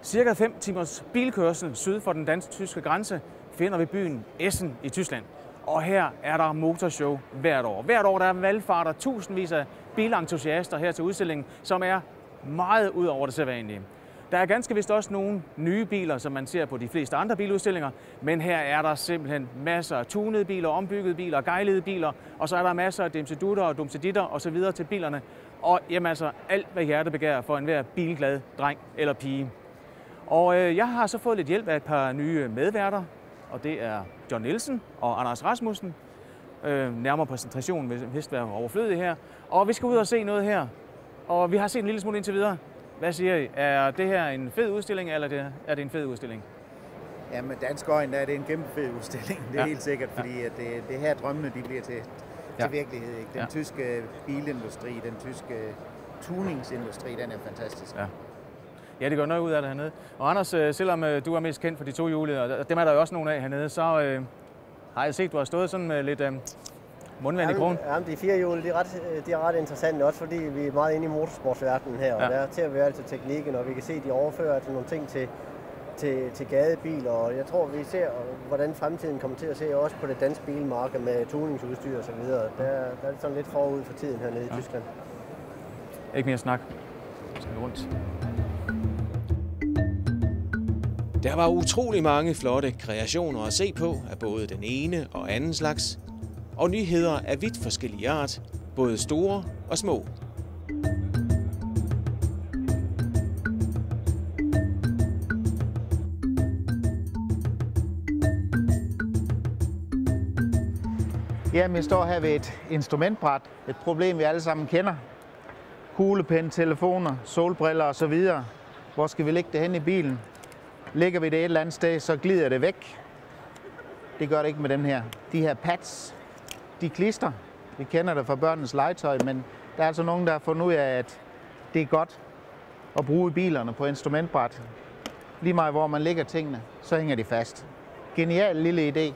Cirka 5 timers bilkørsel syd for den dansk-tyske grænse finder vi byen Essen i Tyskland. Og her er der motorshow hvert år. Hvert år der er valgfarter tusindvis af bilentusiaster her til udstillingen, som er meget ud over det sædvanlige. Der er ganske vist også nogle nye biler, som man ser på de fleste andre biludstillinger, men her er der simpelthen masser af tunede biler, ombyggede biler, gejlede biler, og så er der masser af dimsedutter og dumseditter osv. til bilerne. Og jamen altså alt, hvad hjertet begærer for enhver bilglad dreng eller pige. Og jeg har så fået lidt hjælp af et par nye medværter, og det er John Nielsen og Anders Rasmussen. Nærmere præsentation vil vist være overflødig her. Og vi skal ud og se noget her, og vi har set en lille smule indtil videre. Hvad siger I? Er det her en fed udstilling, eller er det en fed udstilling? Ja, med dansk øjne er det en kæmpe fed udstilling. Det er helt sikkert, fordi at det her drømmene de bliver til virkelighed. Ikke? Den tyske bilindustri, den tyske tuningsindustri, den er fantastisk. Ja, det gør noget ud af det hernede. Og Anders, selvom du er mest kendt for de tohjulede, og dem er der jo også nogle af hernede, så har jeg set, du har stået sådan med lidt mundvand i krogen. Jamen, de firehjulede, de er ret interessante også, fordi vi er meget inde i motorsportsverdenen her. Og der ser vi altid teknikken, og vi kan se, at de overfører altså nogle ting til gadebiler. Og jeg tror, vi ser, hvordan fremtiden kommer til at se også på det danske bilmarked med tuningsudstyr og så videre. Der er det sådan lidt forud for tiden hernede i Tyskland. Ikke mere snak. Vi skal rundt. Der var utrolig mange flotte kreationer at se på af både den ene og anden slags, og nyheder af vidt forskellige art, både store og små. Jamen, jeg står her ved et instrumentbræt. Et problem, vi alle sammen kender. Kuglepen, telefoner, solbriller osv. Hvor skal vi lægge det hen i bilen? Lægger vi det et eller andet sted, så glider det væk. Det gør det ikke med den her. De her pads, de klister. Vi kender det fra børnenes legetøj, men der er altså nogen, der har fundet ud af, at det er godt at bruge i bilerne på instrumentbræt. Lige meget hvor man lægger tingene, så hænger de fast. Genial lille idé.